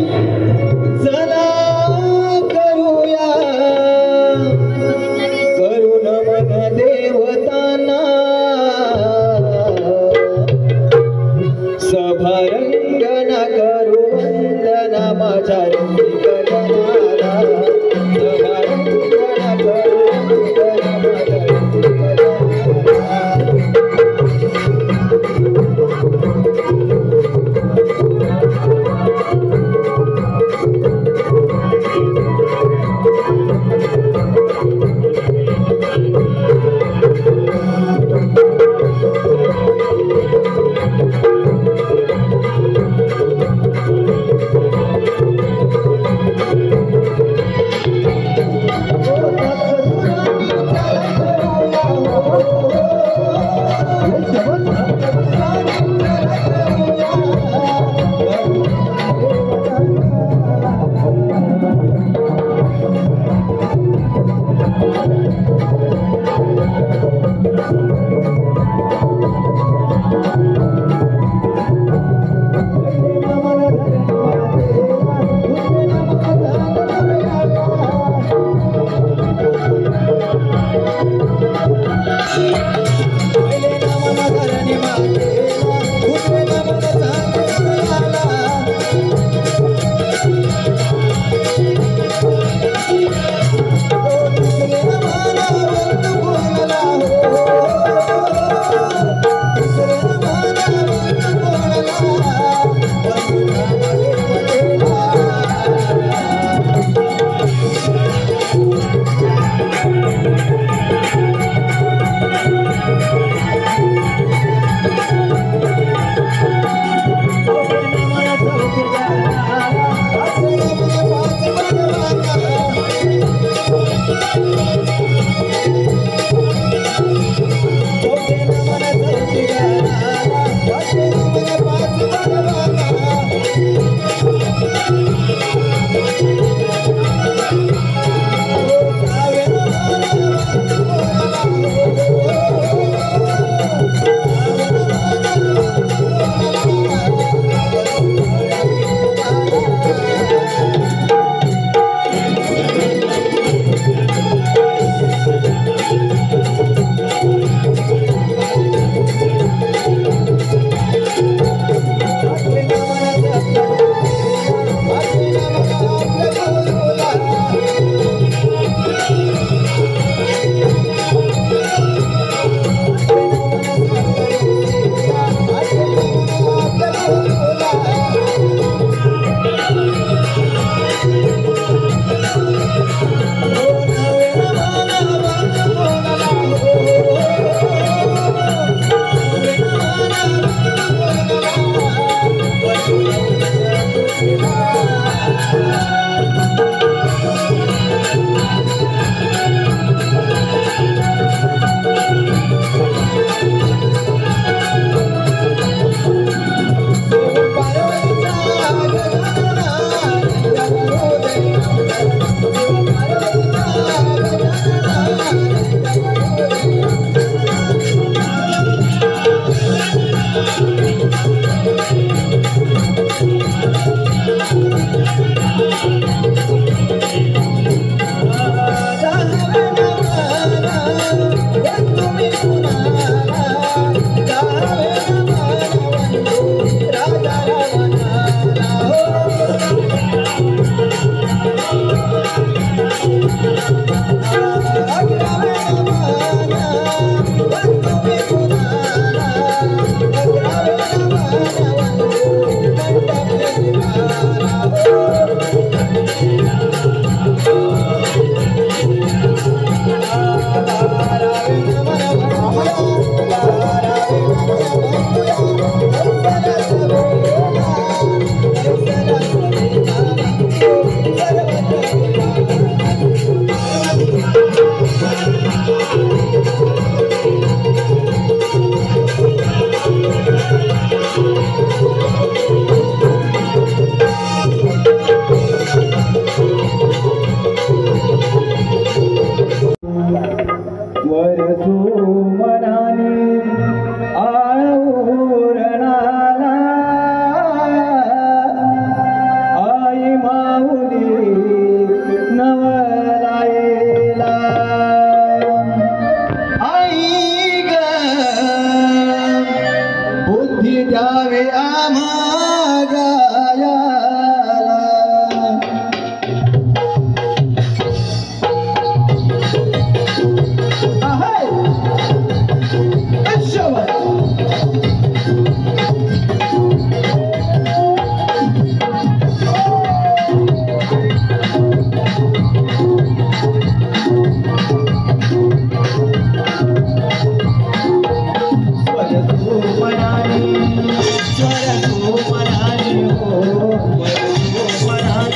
चला करूया करू नमन देवतांना सभारंगण करू वंदना माझ्या गगनाला सभारंगण करू वंदना माझ्या गगनाला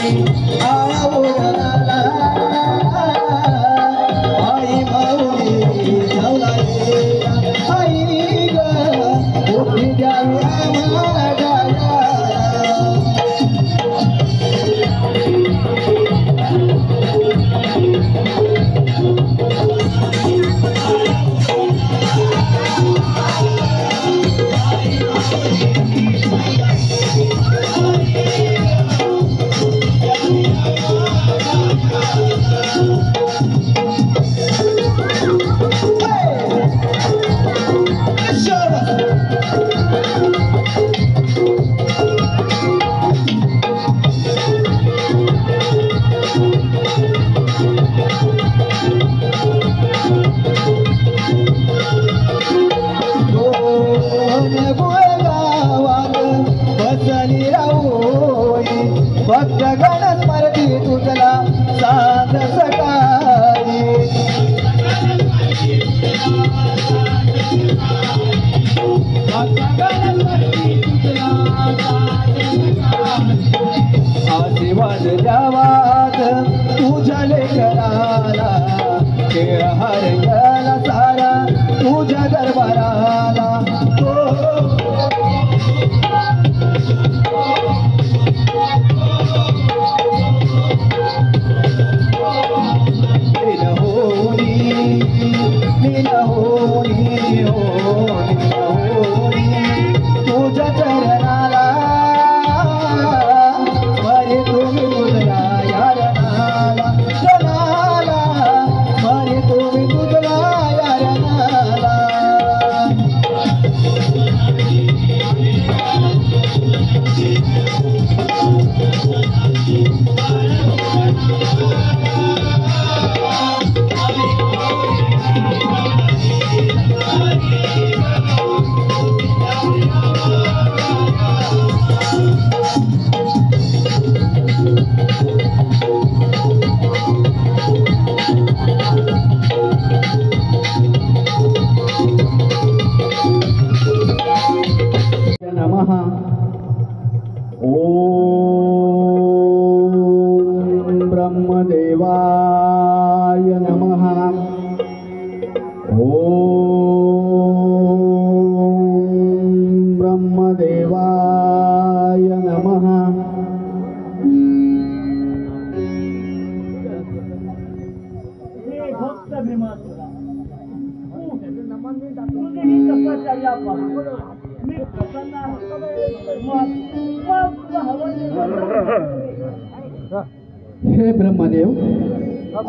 आळा उडाला आई माऊली धावला गेला आई ग उभी द्यावी आम्हाला गाया भक्त गण स्मरती तुझला साध सकाळी आशीर्वाद द्यावात तुझ्या लेकराला खेळ हार गेला सारा तुझ्या दरबाराला तुझ्या चरणाला मरे तुम्ही तुझला यारणाला जनाला मरे तुम्ही तुझला यारणाला नमः ओम ब्रह्मदेवाय नमः ओम ब्रह्मदेवाय नमः हे ब्रह्मदेव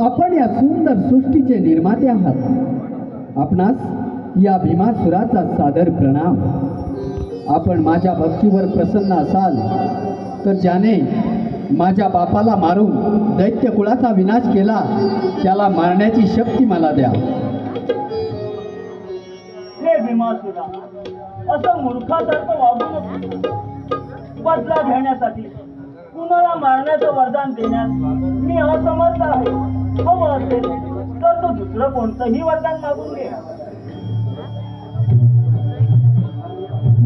आपण या सुंदर सृष्टीचे निर्माते आहात आपणास या भीमासुराचा सादर प्रणाम आपण माझ्या भक्तीवर प्रसन्न असाल तर ज्याने माझ्या बापाला मारून दैत्य कुळाचा विनाश केला त्याला मारण्याची शक्ती मला द्या हे भीमासुरा असं मूर्खासारखं वागू नको बदला घेण्यासाठी कुणाला मारण्याचं वरदान देण्यास मी असमर्थ आहे हवं असेल तर तू दुसरं कोणतंही वरदान मागून घे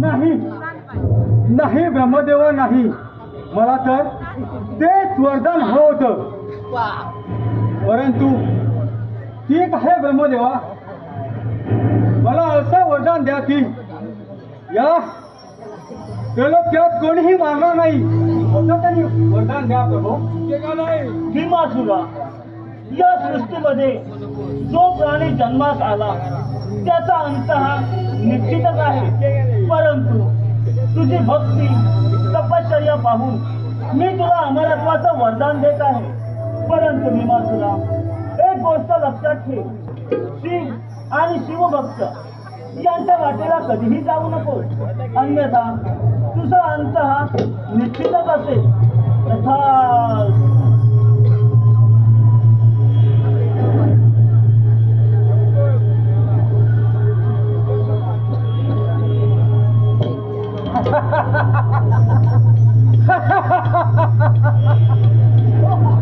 नाही नाही ब्रह्मदेवा नाही मला तर तेच वरदान हवं होतं परंतु ठीक आहे ब्रह्मदेवा मला असं वरदान द्या की या त्रिलोक्यात कोणीही मारणार नाही असं तरी वरदान द्या प्रभू भीमासुरा या सृष्टीमध्ये जो प्राणी जन्मास आला त्याचा अंत हा निश्चितच आहे परंतु तुझी भक्ती तपश्चर्या पाहून मी तुला अमरत्वाचं वरदान देत आहे परंतु भीमासुरा एक गोष्ट लक्षात ठेव शिव आणि शिवभक्त यांच्या वाटेला कधीही जाऊ नको अन्यथा तुझा अंत हा निश्चितच असेल तथा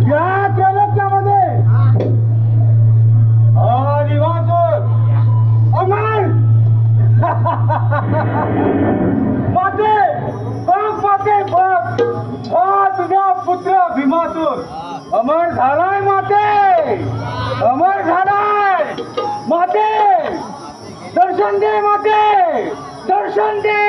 या त्रिलोक्यामध्ये दिवाकर अमर माते बघ माते बघ पुत्र भीमासूर अमर झालाय माते, अमर झालाय माते. दर्शन दे माते, दर्शन दे.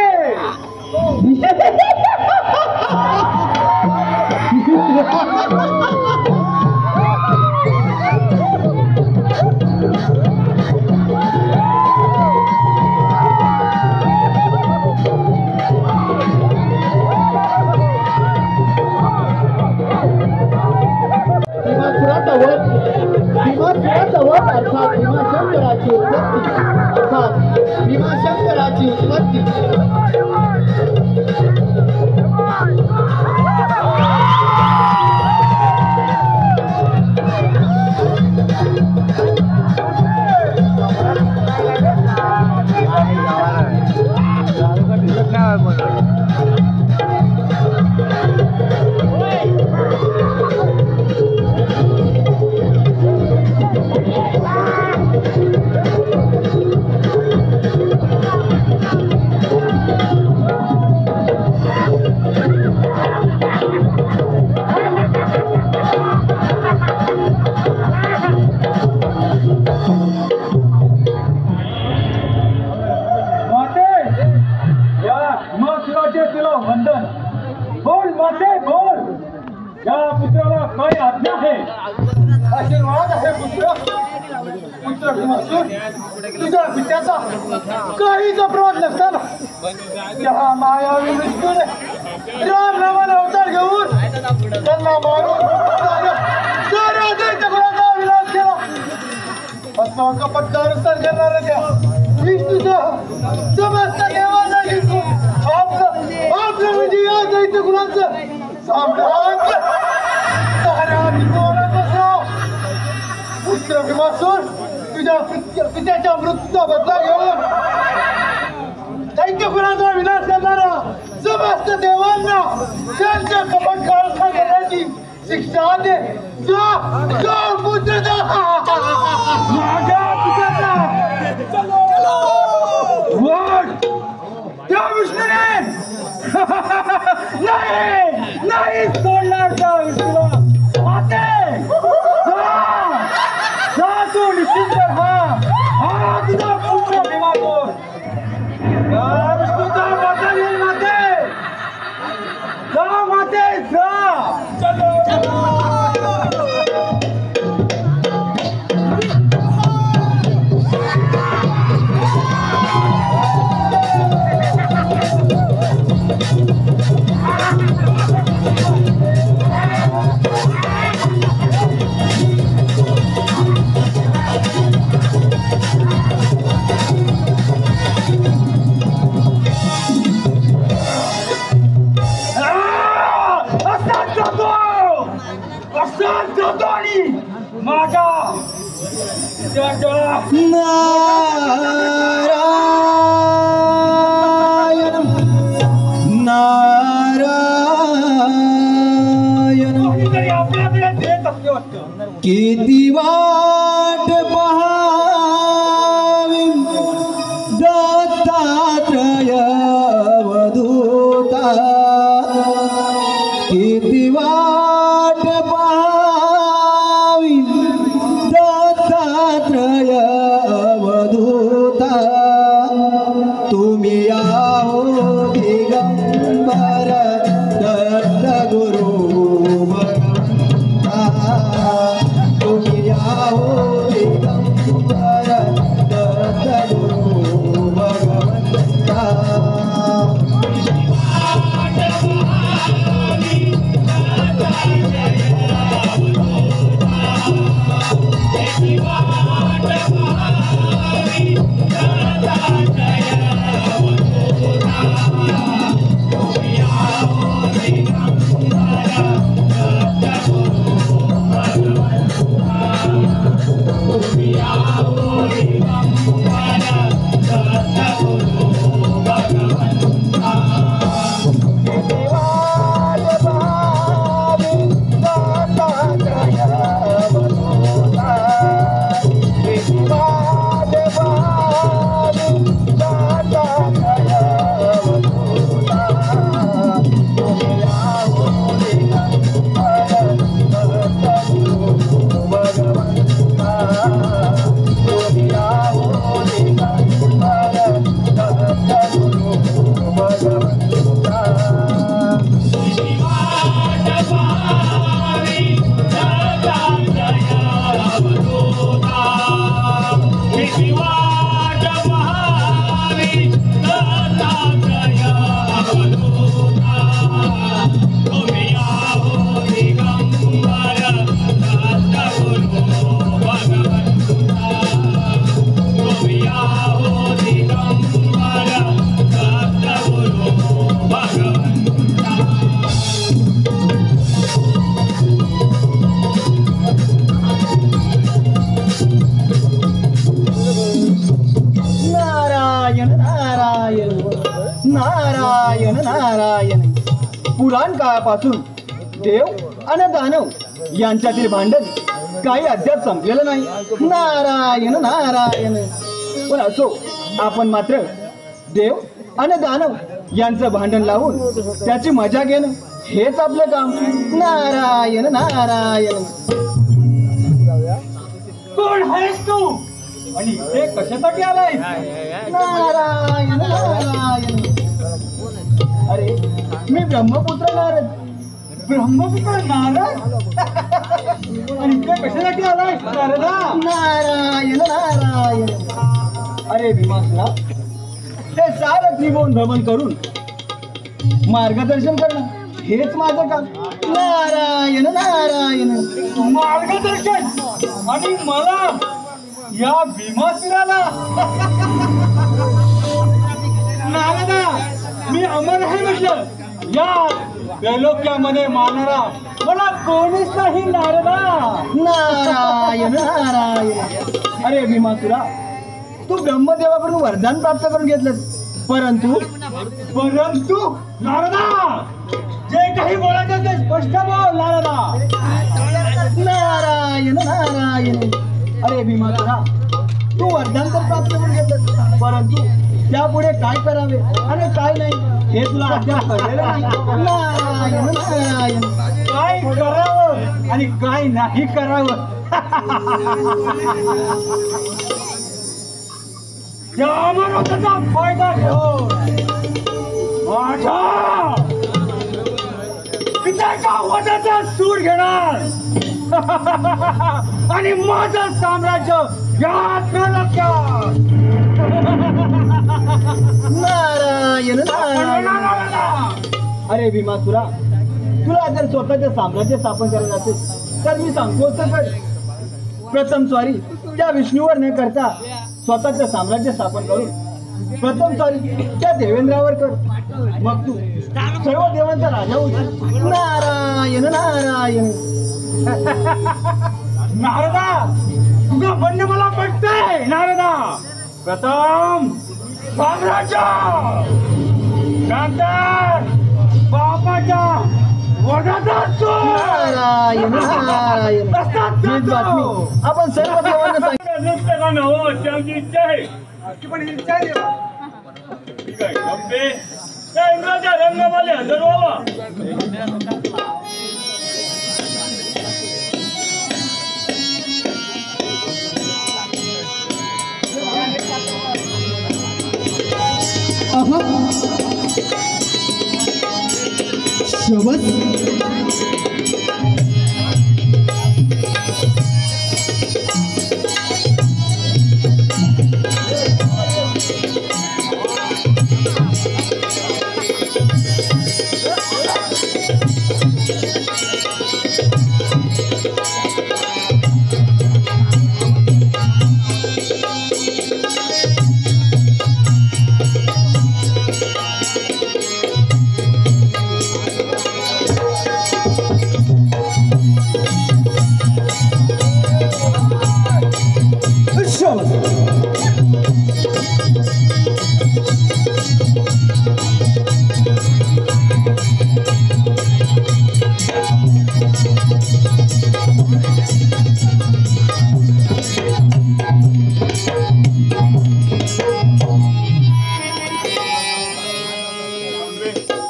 भीमासुराचा वध अर्थात भीमाशंकराची उत्पत्ती, अर्थात भीमाशंकराची उत्पत्ती. बोल माते बोल, या पुत्राला काय आज्ञा आहे? आशीर्वाद आहे पुत्र. पुत्र भीमासूर, तुझ्या पित्याचा काहीच अपराध नसताना त्या मायावी विष्णूने राम नावाने अवतार घेऊन त्यांना मारून साऱ्या दैत्यकुलाचा विनाश केला. असं कपटदार करणाऱ्या त्या विष्णूचा समस्त देवाचा जिंकून आपलं म्हणजे या दैत्यकुलाचं साम्राज्य साऱ्या विष्णूवर बसव. पुत्र भीमासूर, तुझ्या पित्याच्या मृत्यूचा बदला घेऊन दैत्यकुलाचा विनाश करणारा समस्त देवांना त्यांच्या कपट काळखा घेण्याची शिक्षा दे. जा पुत्र जा. माझ्या पित्याचा वाट त्या विष्णूने नाही सोडणार. त्या विष्णूला माते जा तू निश्चित हा तुझा पुत्र भीमासूर. त्या विष्णूचा बदला घेईल माते. जा माते जा. किती वाट पहावी दत्तात्रय अवधूता. किती वाट पहावी दत्तात्रय अवधूता. तुम्ही आहो दिगंबर दत्त गुरु भगवंता. तुम्ही आहो दिगंबर दत्त गुरु भगवंता. नारायण नारायण. पुराण काळापासून देव आणि दानव यांच्यातील भांडण काही अद्याप संपलेलं नाही. नारायण नारायण. पण असो, आपण मात्र देव आणि दानव यांचं भांडण लावून त्याची मजा घेणं हेच आपलं काम. नारायण नारायण. कोण आहेस तू आणि इथे कशासाठी आलाय? नारायण नारायण. अरे, मी ब्रह्मपुत्र नारद. ब्रह्मपुत्र नारद? आणि इथे कशासाठी आलाय नारदा? नारायण नारायण. अरे भीमासुरा, हे सारं त्रिभुवन भ्रमण करून मार्गदर्शन करणं हेच माझं काम. नारायण नारायण. मार्गदर्शन आणि मला या भीमासुराला? नारदा, मी अमर आहे म्हटलं. या त्रैलोक्यामध्ये मानणारा मला कोणीच नाही नारदा. नारायण नारायण. अरे भीमासुरा, तू ब्रह्मदेवाकडून वरदान प्राप्त करून घेतलंस, परंतु नारदा, जे काही बोलायचं ते स्पष्ट बोल नारदा. नारायण नारायण. अरे भीमासुरा, तू वरदान तर प्राप्त करून घेतलंस, परंतु त्यापुढे काय करावे आणि काय नाही हे तुला अद्याप कळलेलं नाही. नारायण नारायण. काय करावं आणि काय नाही करावं या अमरत्वाचा फायदा घेऊन माझ्या पित्याच्या वधाचा सूड घेणार आणि माझं साम्राज्य या त्रैलोक्यात. नारायण नारायण. अरे भीमासुरा, तुला जर स्वतःचे साम्राज्य स्थापन करायचं असेल तर मी सांगतो तर कर. प्रथम स्वारी त्या विष्णूवर न करता स्वतःचं साम्राज्य स्थापन करून प्रथम स्वारी त्या देवेंद्रावर कर. मग तू सर्व देवांचा राजा होशील. नारायण नारायण. नारदा, तुझं म्हणणं मला पटतंय नारदा. प्रथम साम्राज्य, नंतर बापाच्या वधाचा सूड. नारायण नारायण. हीच बातमी आपण सर्व देवांना सांगितली. नृत्य गाणं हो, त्याची इच्छा आहे. पण इच्छा आहे ठीक आहे. गप्पे त्या इंद्राच्या रंगामध्ये हजर व्हावा. शबस.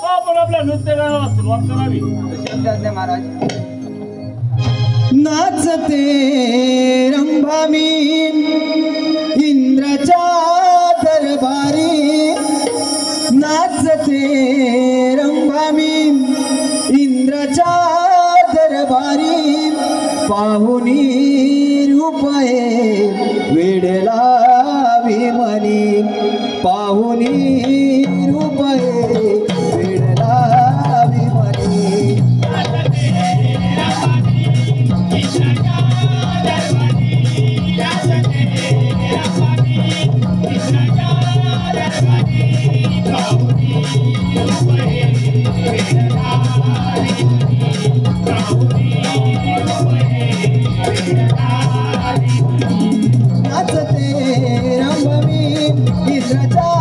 आपण आपल्या नृत्य गाण्याला सुरुवात करावी. नाचते रंभामी इंद्राच्या दरबारी. नाचते रंभामी इंद्राच्या दरबारी पाहुनी रूपये वेडला विमनी पाहुनी रूपये वेडला विमनी नाचते रंगमी इंद्राच्या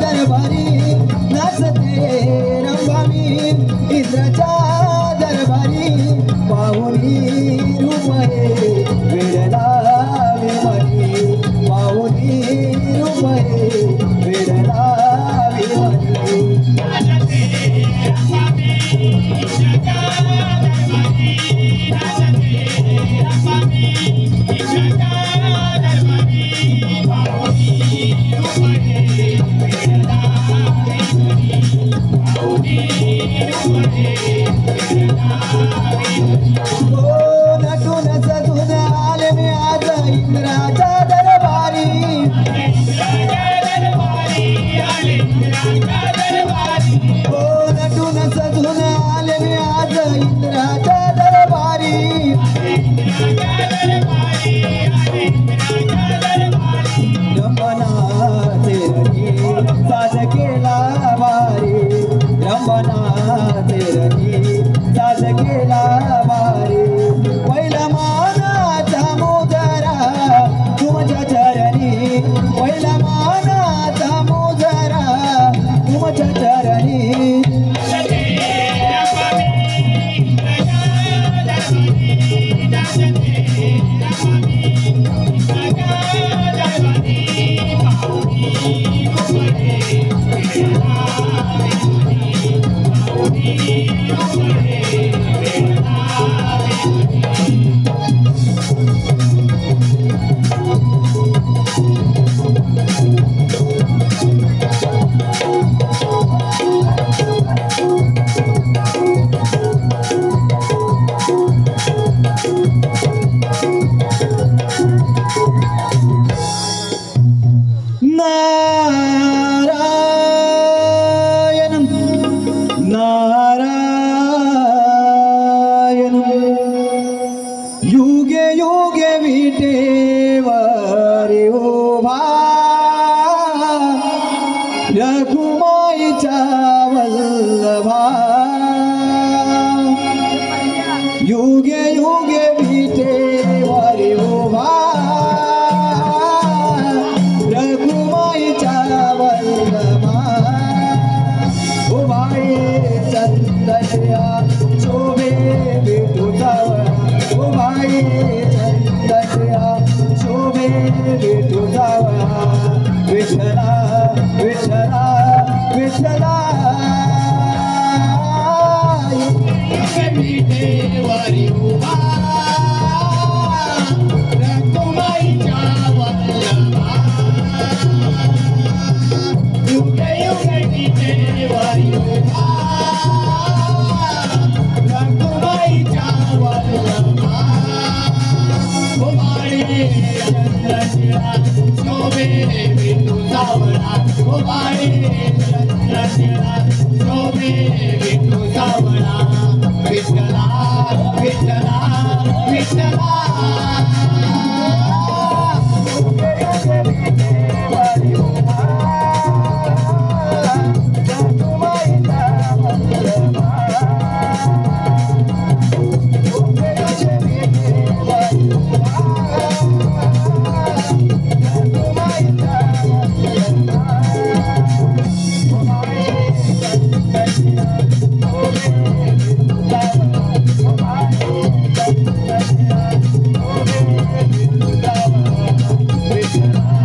दरबारी नाचते रंगमी इंद्राच्या दरबारी पाहुनी रूपये वेडला विमनी पाहुनी रूपये वेडला विमनी नटून सजून आले मी आज इंद्राच्या दरबारी नटून सजून आले मी आज इंद्राच्या दरबारी रंभनाचे रही साज केला वारी रंभनाचे रही साज केला वारी पहिला मानाचा मोजरा तुमच्या चरणी पहिला मानाचा मोजरा तुमच्या चरणी युगे युगे विटेवरी उभा रघुमाईचा वल्लभा युगे युगे विटेवरी उभा रघुमाईचा वल्लभा उभाई चंदया शोभे विठुचा उभाई चंदया शोभे विठुचा विठला विठला विठला विठेवरी उभा रघुमाईचा वल्लभा युगे युगे विठेवरी उभा रघुमाईचा वल्लभा उभाई चंद्रशिला शोभे विठुचा उभाई चंद्रशिला शोभे विठुचा विठला विठला विठला Krishna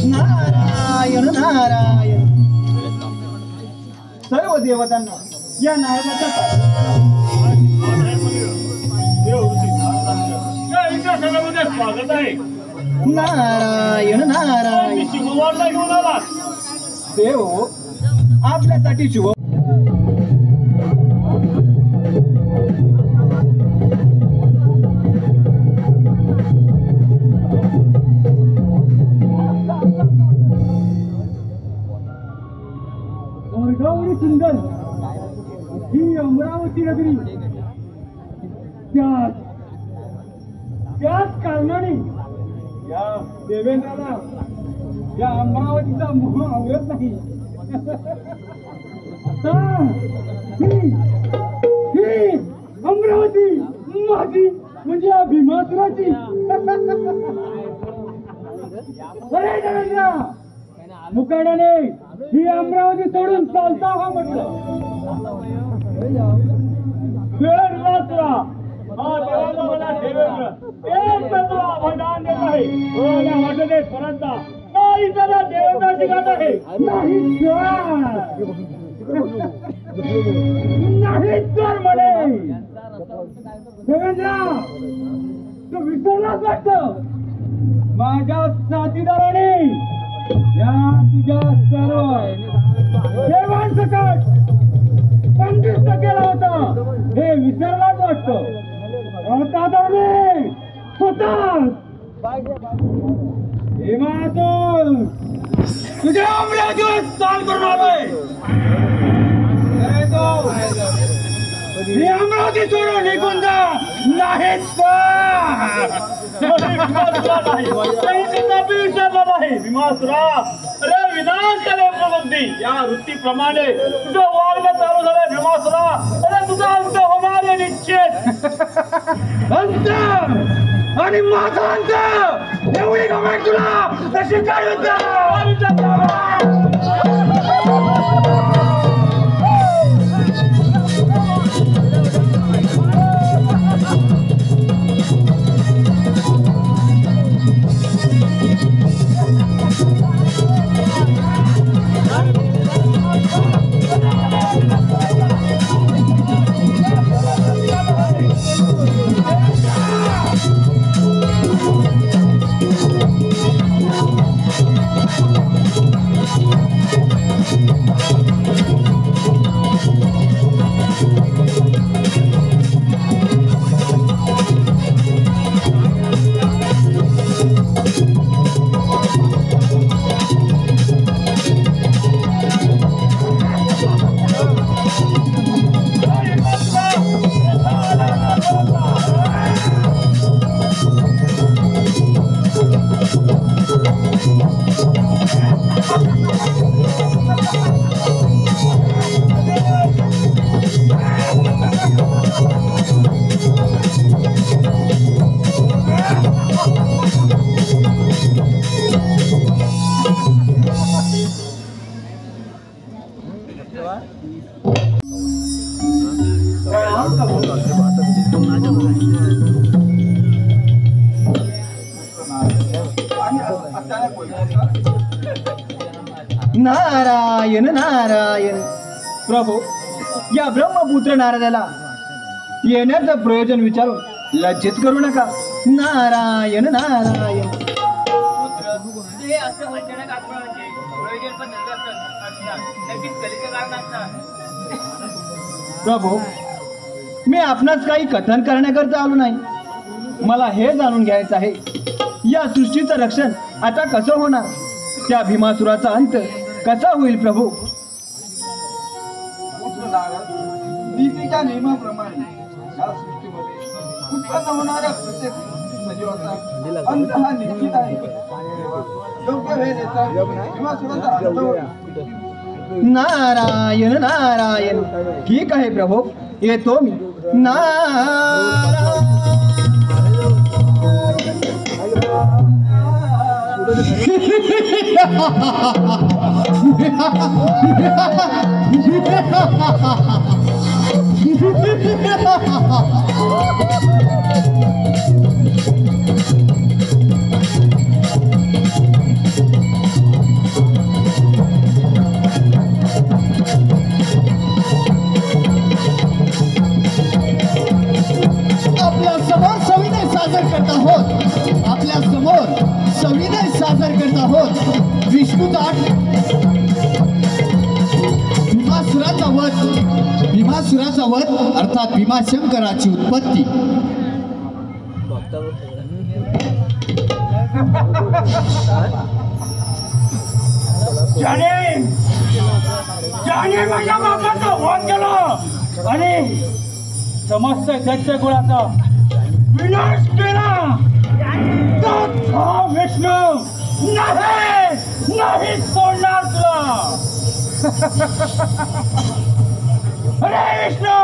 नारायण नारायण. सर्व देवतांना या नारदाच्या स्वागत आहे. नारायण नारायण. शिववारला घेऊन आला. देव आपल्यासाठी शुभ. वर्गावरी सुंदर ही अमरावती नगरी त्याच कारणाने या देवेंद्राला या अमरावतीचा मोह आवडत नाही. आता ही अमरावती माझी म्हणजे या भीमासुराची. अरे देवेंद्रा, मुकाट्याने ही अमरावती सोडून चालता हा म्हटलं. हा देवाला मला देवेंद्र एक तत्व वरदान देत आहे. या वाटतेत परंतु नाही त्याला देवेंद्राची गाठ आहे. नाही तर म्हणे देवेंद्रा, तू विसरलाच वाटतं. माझ्या साथीदाराने या तुझ्या सर्व देवांसकट संदिष्ट केला होता हे विसरलाच वाटतं. आता तर मी स्वतः हिमातून तुझ्या अमरावतीवर चाल करून आलोय. ही अमरावती सोडून निघून जा, नाहीच भीमासुरा, अरे विनाश केले प्रबंधी. या वृत्तीप्रमाणे तुझं वार्ग चालू झालंय भीमासुरा. अरे तुझा अंत होणार आहे निश्चित. अंत आणि माझा अंत एवढी गमत तुला कशी काय नारायण नारायण. प्रभू, या ब्रह्मपुत्र नारदाला येण्याचं प्रयोजन विचारून लज्जित करू नका. नारायण नारायण. प्रभू, मी आपणास काही कथन करण्याकरता आलो नाही. मला हे जाणून घ्यायचं आहे, या सृष्टीचं रक्षण आता कसं होणार, त्या भीमासुराचा अंत कसा होईल. प्रभू, नीतीच्या नियमाप्रमाणे या सृष्टीमध्ये उत्पन्न होणाऱ्या प्रत्येक सजीवाचा अंत हा निश्चित आहे. योग्य वेळेचा भीमासुराचा अंत होईल. नारायण नारायण. ठीक आहे प्रभू, येतो मी. आपल्या समोर सविनय सादर करत आहोत विष्णूचा भीमासुराचा वध अर्थात भीमाशंकराची उत्पत्ती. ज्याने माझ्या बापाचा वध केला आणि समस्त दैत्य कुळाचा विनाश केला तो विष्णू नाही सोडणार तुला. अरे विष्णू,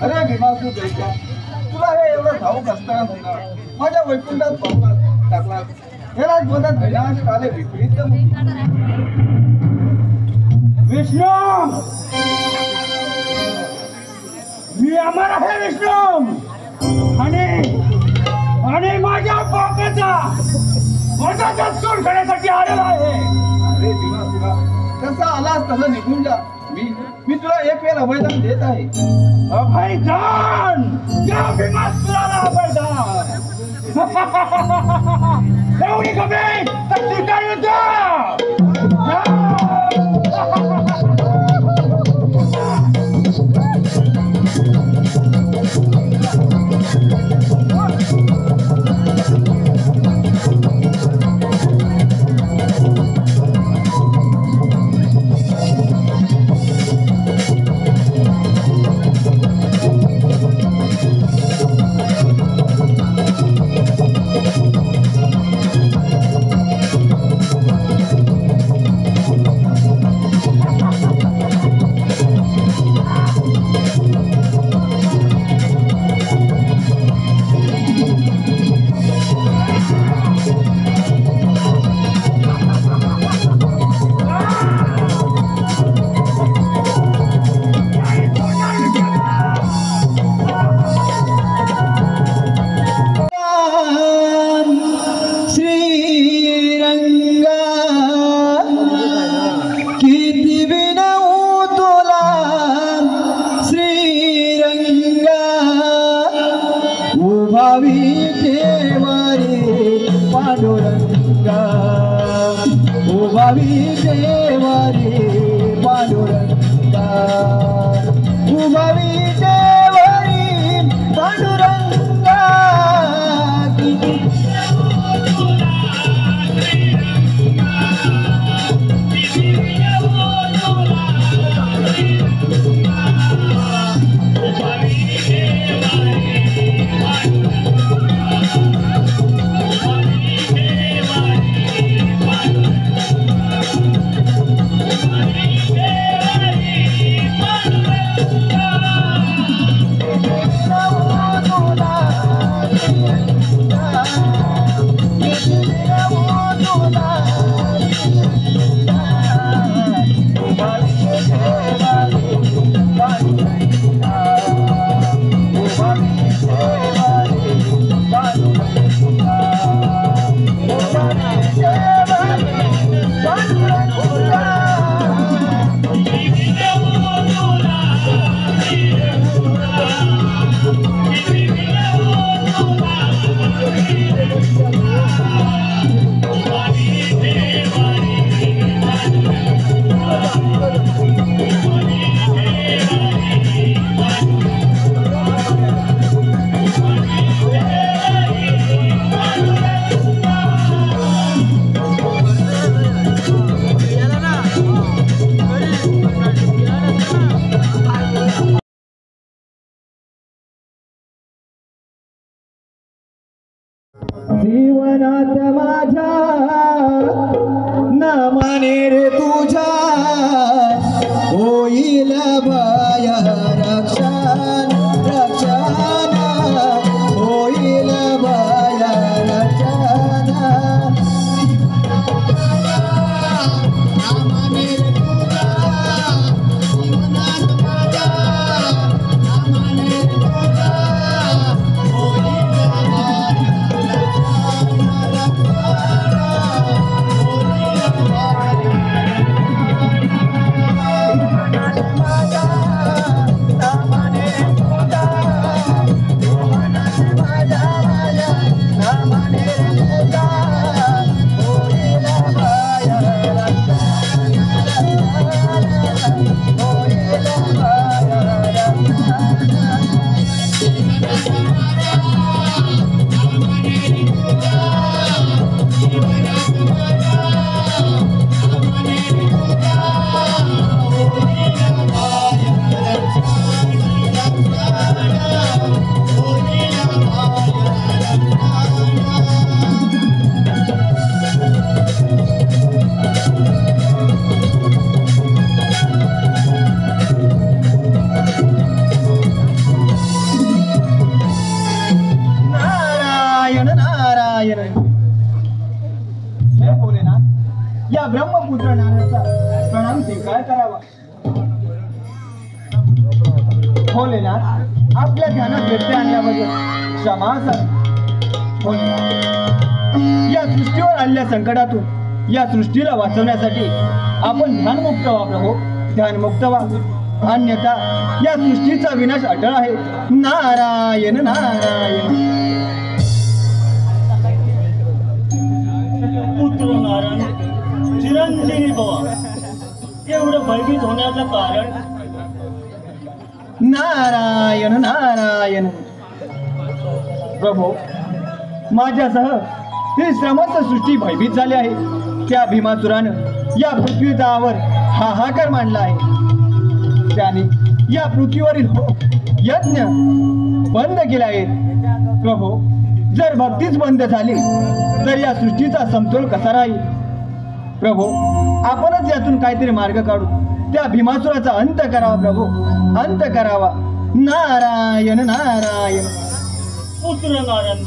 अरे भीमासूर दैत्या, तुला हे एवढं ठाऊक असताना सुद्धा माझ्या वैकुंठात पावलात टाकला. हे राजपदात विनाश आले विपरीत विष्णू मी अमर आहे विष्णू आणि माझ्या बापाचा वधाचा सूड करण्यासाठी आलेला आहे. अरे भीमासुरा, कसा आलास तसं निघून जा. मी तुला एक वेळ अभयदान देत आहे. अभयदान? या भीमासुराला अभयदान? एवढी कमी तर स्वीकारू जीवनात माझ्या नामाने रे तुझ्या होईल भय रक्षा. हे भोलेनाथ, या ब्रह्मपुत्र नारायणाचा प्रणाम स्वीकार करावा. भोलेनाथ, आपल्या ध्यानात व्यत्यय आणल्याबद्दल क्षमा असावी. या सृष्टीवर आलेल्या संकटातून या सृष्टीला वाचवण्यासाठी आपण ध्यानमुक्त व्हा प्रभो, ध्यानमुक्त व्हा. अन्यथा या सृष्टीचा विनाश अटळ आहे. नारायण नारायण. पुत्र नारायण चिरंजीवी भवा. एवढं भयभीत होण्याचं कारण? नारायण नारायण. प्रभो, माझ्यासह ही समस्त सृष्टी भयभीत झाली आहे. त्या भीमासुरानं या पृथ्वी तळावर हाहाकार मांडला आहे. त्याने या पृथ्वीवरील यज्ञ बंद केले आहेत. प्रभो, जर भक्तीच बंद झाली तर या सृष्टीचा समतोल कसा राहील? प्रभो, आपणच यातून काहीतरी मार्ग काढू. त्या भीमासुराचा अंत करावा प्रभो, अंत करावा. नारायण नारायण. पुत्र नारायण,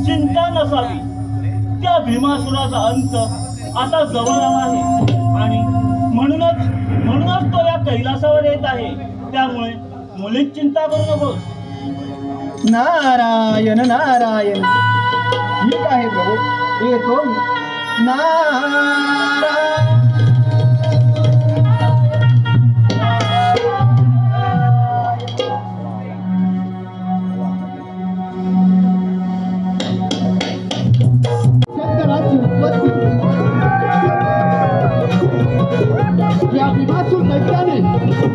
चिंता नसावी. त्या भीमासुराचा अंत आता जवळ आला आहे आणि म्हणूनच तो या कैलासावर येत आहे. त्यामुळे मुलीच चिंता करू नकोस. नारायण नारायण. ठीक आहे प्रभू, येतो मी. नारायण. शंकराची उत्पत्ती या भीमासूर दैत्याने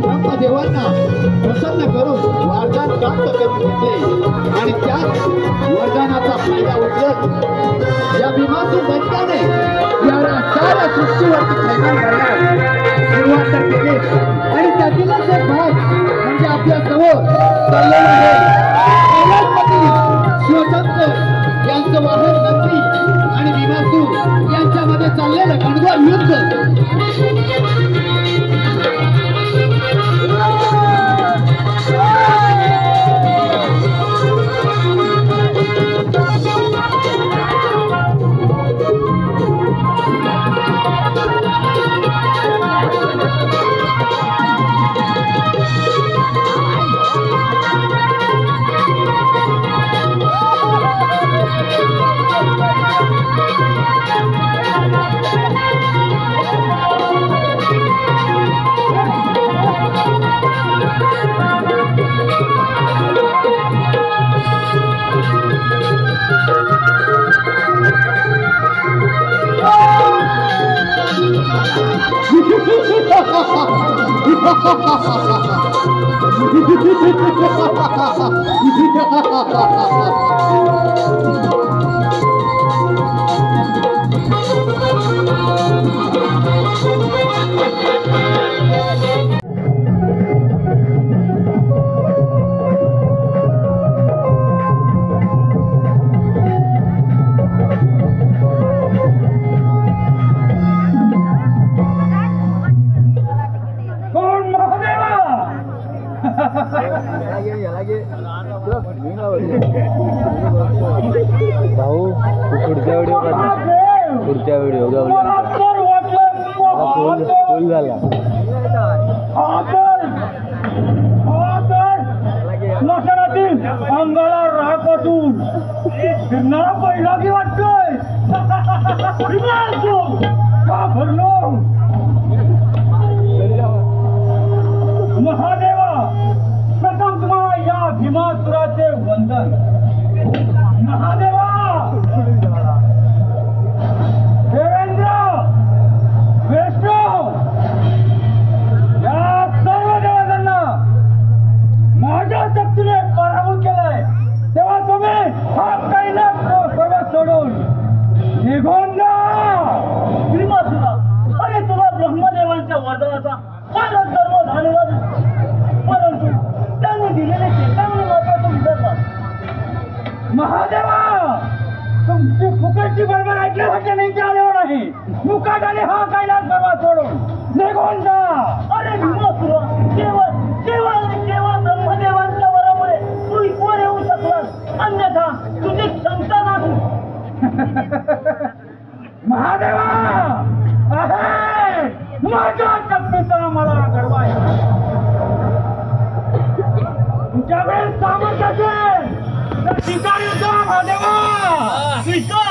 ब्रह्मदेवांना प्रसन्न करून वरदान प्राप्त करून घेतले आणि त्याच वरदानाचा फायदा उचलत या भीमासूर दैत्याने या साऱ्या सृष्टीवरती थैमान घालण्यास सुरुवात तर केली. आणि त्यातीलच एक भाग म्हणजे आपल्या समोर चाललेला आहे कैलासपती शिवशंकर यांचं वाहन नंदी आणि भीमासूर यांच्यामध्ये चाललेलं गणगोर युद्ध. भाऊ पुढच्या व्हिडिओ फुल झाला. स्मशानातील अंगाला राख वाटून फिरणारा पहिला की वाटतोय. का भरलो महादेवा, प्रथम तुम्हाला या भीमासुराचे वंदन. महादेवा, देवेंद्र, वैष्णव या सर्व देवतांना माझ्या शक्तीने पराभूत केलाय. मुकाटाने हा कैलास पर्वत सोडून निघून जा. अरे भीमासुरा, केवळ केवळ आणि केवळ ब्रह्मदेवांच्या वरामुळे तू इथवर येऊ शकलास, अन्यथा तुझी क्षमता नाही. महादेवा आहे माझ्या शक्तीचा मला गर्व आहे. तुझ्याकडे सामर्थ्य असेल तर स्वीकार युद्ध महादेवा, स्वीकार.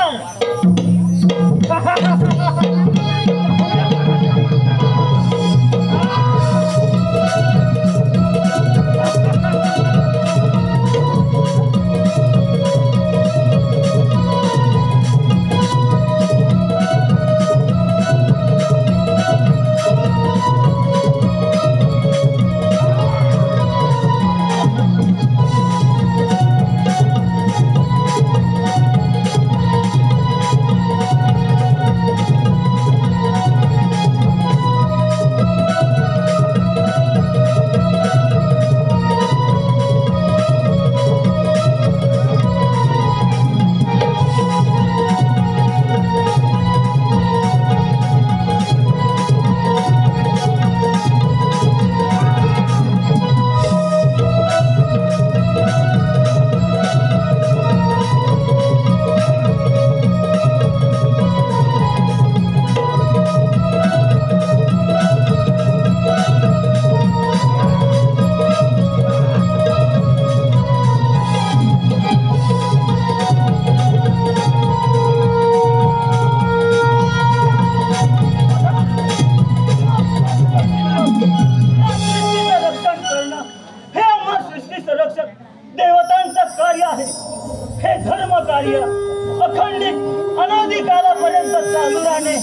अखंडित अनादी कालापर्यंत चालू राहणे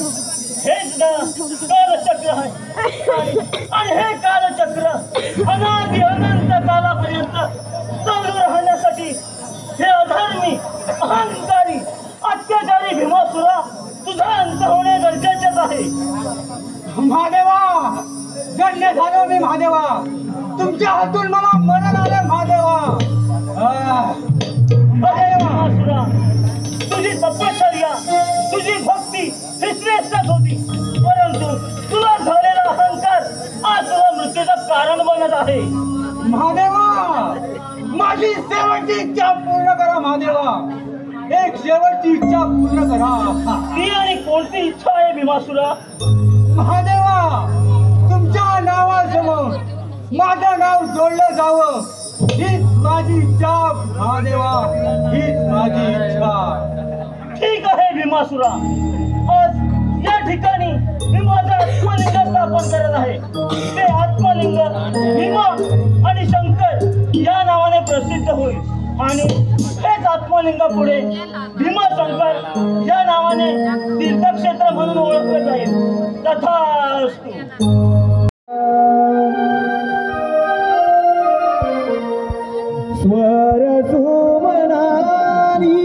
हेच कालचक्र आहे. आणि हे कालचक्र अनादी अनंत कालापर्यंत चालू राहण्यासाठी हे अधर्मी, अहंकारी, अत्याचारी भीमासुरा तुझा अंत होणे गरजेचेच आहे. महादेवा, गण्य झालो मी महादेवा, तुमच्या हातून मला मरण आलं महादेवा. अरे भीमासुरा, तुझी तपश्चर्या, तुझी भक्ती ही श्रेष्ठच होती, परंतु तुला झालेला अहंकार आज तुला मृत्यूचं कारण बनत आहे. महादेवा, माझी शेवटची इच्छा पूर्ण करा महादेवा, एक शेवटची इच्छा पूर्ण करा. ती आणि कोणती इच्छा आहे भीमासुरा? महादेवा, तुमच्या नावासमोर माझं नाव जोडलं जावं हीच माझी इच्छा महादेवा, हीच माझी इच्छा. ठीक आहे भीमासुरा, आज या ठिकाणी मी माझं आत्मलिंग स्थापन करत आहे. ते आत्मलिंग भीमा आणि शंकर या नावाने प्रसिद्ध होईल आणि हेच आत्मलिंग पुढे भीमाशंकर या नावाने तीर्थक्षेत्र म्हणून ओळखलं जाईल. तथास्तु. स्वर सुमनानी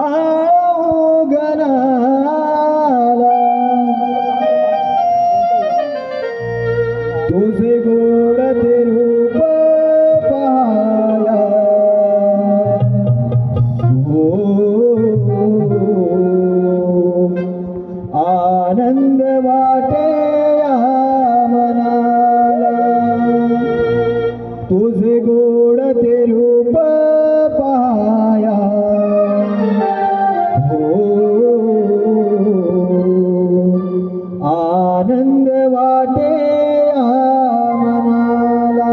आवगनाला तुझे गोड ते रूप पाहाया, आनंद वाटे या मनाला, तुझे गोड ते रूप पाया, आनंद वाटे मनाला.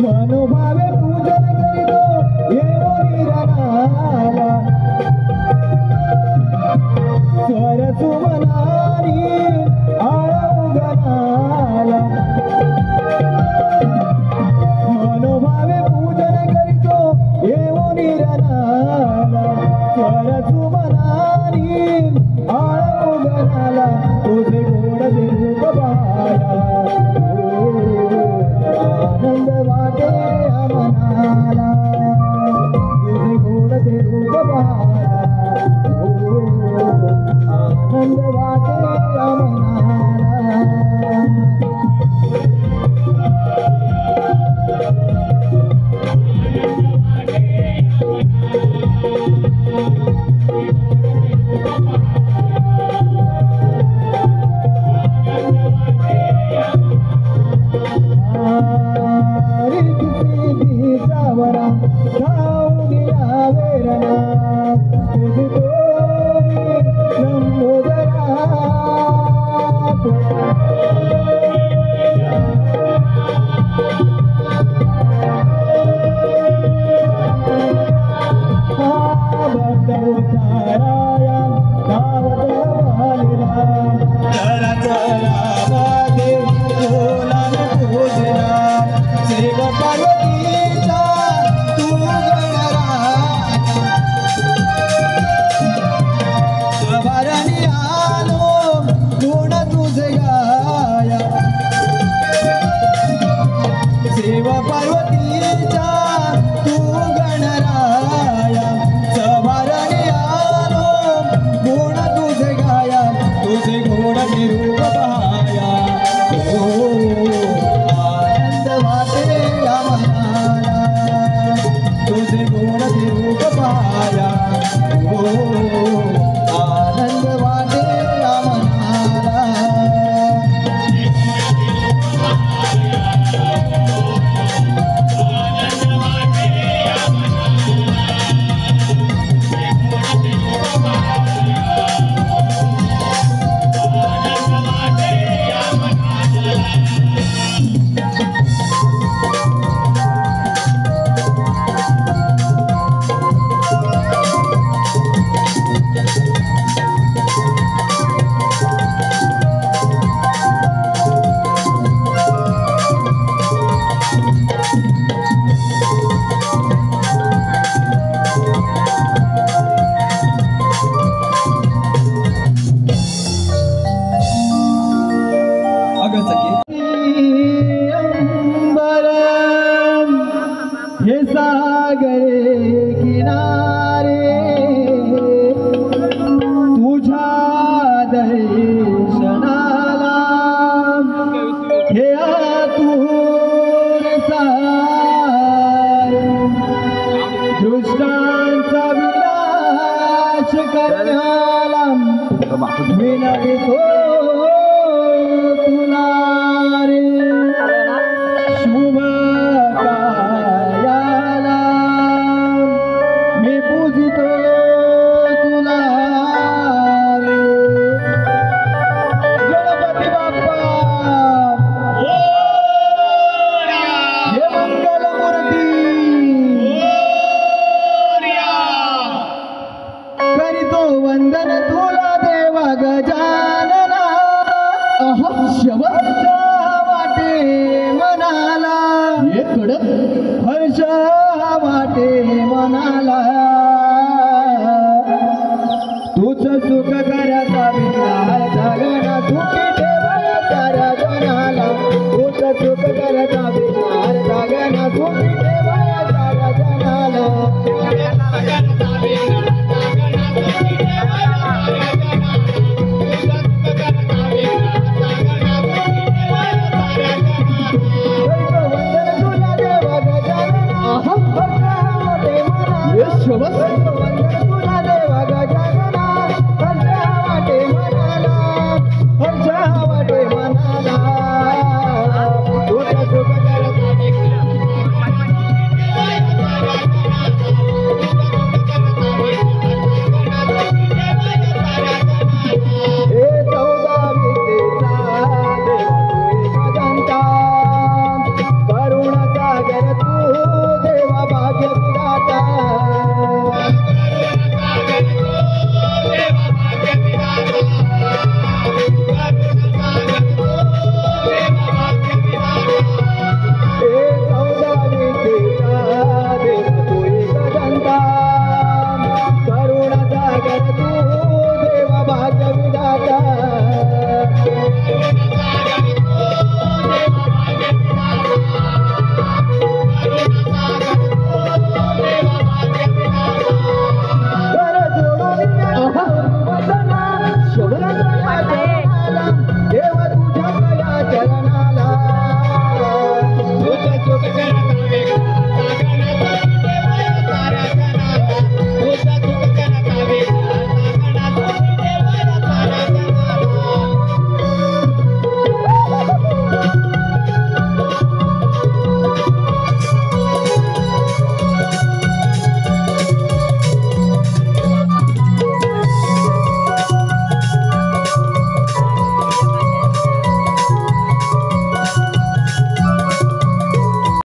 मनोभावे पूजन करीतो येवो निरनाला, स्वर सुमनानी आवगनाला, मनोभावे पूजन करीतो येवो निरनाला, स्वर सुमनानी आवगनाला, तुझे गोड रूप पाया, आनंद आनंद वाटे आम्हाला